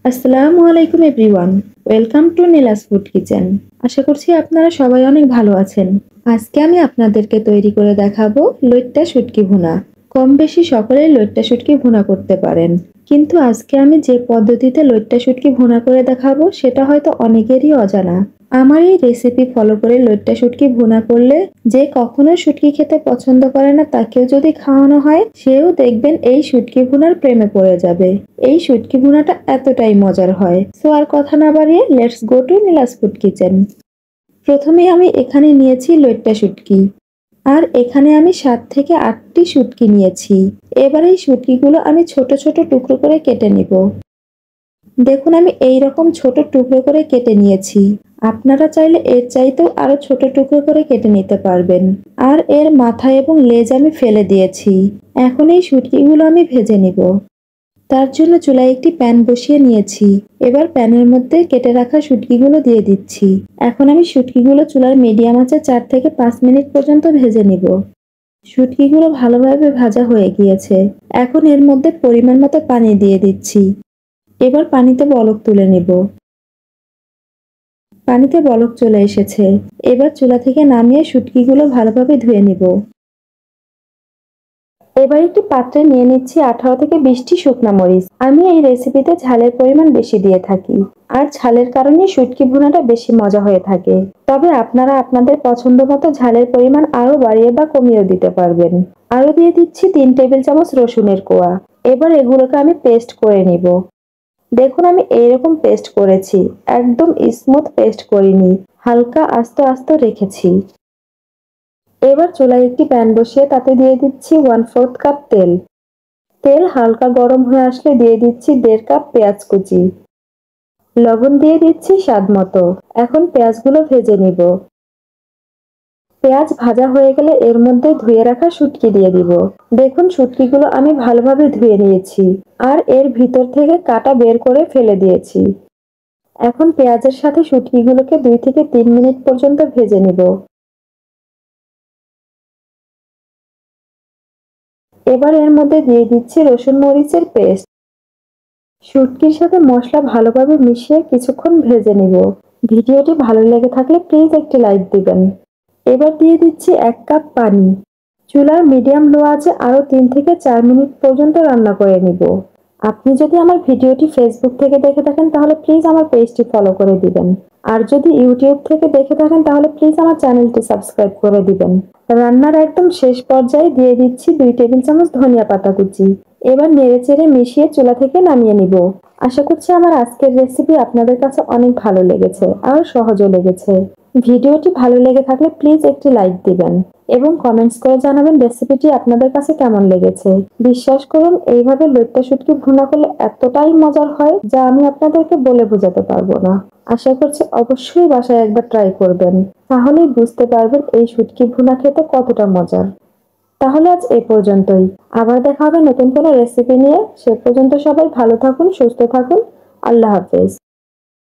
আসসালামু আলাইকুম everyone. Welcome to Nila's food kitchen. আশা করছি আপনারা সবাই অনেক ভালো আছেন। আজকে আমি আপনাদেরকে তৈরি করে দেখাবো লইট্টা শুটকি ভুনা। কম বেশি সকলেই লইট্টা শুটকি ভুনা করতে পারেন, কিন্তু আজকে আমি যে পদ্ধতিতে লইট্টা শুটকি ভুনা করে দেখাবো সেটা হয়তো অনেকেরই অজানা। আমার এই রেসিপি ফলো করে লইট্টা শুটকি ভুনা করলে যে কখনো শুটকি খেতে পছন্দ করে না তাকেও যদি খাওয়ানো হয়, সেও দেখবেন এই শুটকি ভুনার প্রেমে পড়ে যাবে। এই শুটকি ভুনাটা এতটাই মজার হয়। সো আর কথা না বাড়িয়ে let's go to Nila's food kitchen. প্রথমে আমি এখানে নিয়েছি লইট্টা শুটকি, আর এখানে আমি 7 থেকে 8টি শুটকি নিয়েছি। এবার এই শুটকিগুলো আমি ছোট ছোট টুকরো করে কেটে নিব। দেখুন আমি এই রকম ছোট টুকরো করে কেটে নিয়েছি। আপনারা চাইলে এর চাইতেও আরো ছোট টুকরো করে কেটে নিতে পারবেন। আর এর মাথা এবং লেজ আমি ফেলে দিয়েছি। এখন এই শুটকিগুলো আমি ভেজে নিব। তার জন্য চুলায় একটি প্যান বসিয়ে নিয়েছি। এবার প্যানের মধ্যে কেটে রাখা শুটকিগুলো দিয়ে দিচ্ছি। এখন আমি শুটকিগুলো চুলার মিডিয়াম আঁচে 4 থেকে 5 মিনিট পর্যন্ত ভেজে নিব। শুটকিগুলো ভালোভাবে ভাজা হয়ে গিয়েছে। এখন এর মধ্যে পরিমাণ মতো পানি দিয়ে দিচ্ছি। এবার পানিতে বলক তুলে নিব। পানিতে বলক চলে এসেছে। এবার চুলা থেকে নামিয়ে শুটকিগুলো ভালোভাবে ধুয়ে নিব। এবার একটি পাত্রে নিয়ে নিচ্ছি 18 থেকে 20টি শুকনা মরিচ। আমি এই রেসিপিতে ঝালের পরিমাণ বেশি দিয়ে থাকি, আর ঝালের কারণে শুটকি ভুনাটা বেশি মজা হয়ে থাকে। তবে আপনারা আপনাদের পছন্দ মতো ঝালের পরিমাণ আরো বাড়িয়ে বা কমিয়ে দিতে পারবেন। আরো দিয়ে দিচ্ছি 3 টেবিল চামচ রসুনের কোয়া। এবার এগুলোকে আমি পেস্ট করে নিব। দেখুন আমি এইরকম পেস্ট করেছি, একদম স্মুথ পেস্ট করিনি, হালকা আস্তে আস্তে রেখেছি। এবার চুলায় একটি প্যান বসিয়ে তাতে দিয়ে দিচ্ছি 1/4 কাপ তেল। তেল হালকা গরম হয়ে আসলে দিয়ে দিচ্ছি 1.5 কাপ পেঁয়াজ কুচি। লবণ দিয়ে দিচ্ছি স্বাদ মতো। এখন পেঁয়াজগুলো ভেজে নিব। পেঁয়াজ ভাজা হয়ে গেলে এর মধ্যে ধুয়ে রাখা শুটকি দিয়ে দিব। দেখুন শুটকিগুলো আমি ভালোভাবে ধুয়ে নিয়েছি, আর এর ভিতর থেকে কাটা বের করে ফেলে দিয়েছি। এখন পেঁয়াজের সাথে শুটকিগুলোকে 2 থেকে 3 মিনিট পর্যন্ত ভেজে নিব। এবার এর মধ্যে দিয়ে দিচ্ছি রসুন মরিচের পেস্ট। শুটকির সাথে মশলা ভালোভাবে মিশিয়ে কিছুক্ষণ ভেজে নিব। ভিডিওটি ভালো লেগে থাকলে প্লিজ একটি লাইক দিবেন। এবার দিয়ে দিচ্ছি 1 কাপ পানি। চুলার মিডিয়াম লো আছে আরো 3 থেকে 4 মিনিট পর্যন্ত রান্না করে নিব। আপনি যদি আমার ভিডিওটি ফেসবুক থেকে দেখে থাকেন তাহলে প্লিজ আমার পেজটি ফলো করে দিবেন। আর যদি ইউটিউব থেকে দেখে থাকেন তাহলে প্লিজ আমার চ্যানেলটি সাবস্ক্রাইব করে দিবেন। রান্নার একদম শেষ পর্যায়ে দিয়ে দিচ্ছি 2 টেবিল চামচ ধনিয়া পাতা কুচি। এবার নেড়েচেড়ে মিশিয়ে চুলা থেকে নামিয়ে নিব। আশা করছি আমার আজকের রেসিপি আপনাদের কাছে অনেক ভালো লেগেছে আর সহজও লেগেছে। ভিডিওটি ভালো লেগে থাকলে প্লিজ একটি লাইক দিবেন এবং কমেন্টস করে জানাবেন রেসিপিটি আপনাদের কাছে কেমন লেগেছে। বিশ্বাস করুন এইভাবে লইট্টা শুটকি ভুনা করলে এতটাই মজার হয় যা আমি আপনাদেরকে বলে বোঝাতে পারবো না। আশা করছি অবশ্যই বাসায় একবার ট্রাই করবেন, তাহলেই বুঝতে পারবেন এই শুটকি ভুনা খেতে কতটা মজার। তাহলে আজ এই পর্যন্তই। আবার দেখা হবে নতুন কোনো রেসিপি নিয়ে। সে পর্যন্ত সবাই ভালো থাকুন, সুস্থ থাকুন। আল্লাহ হাফেজ।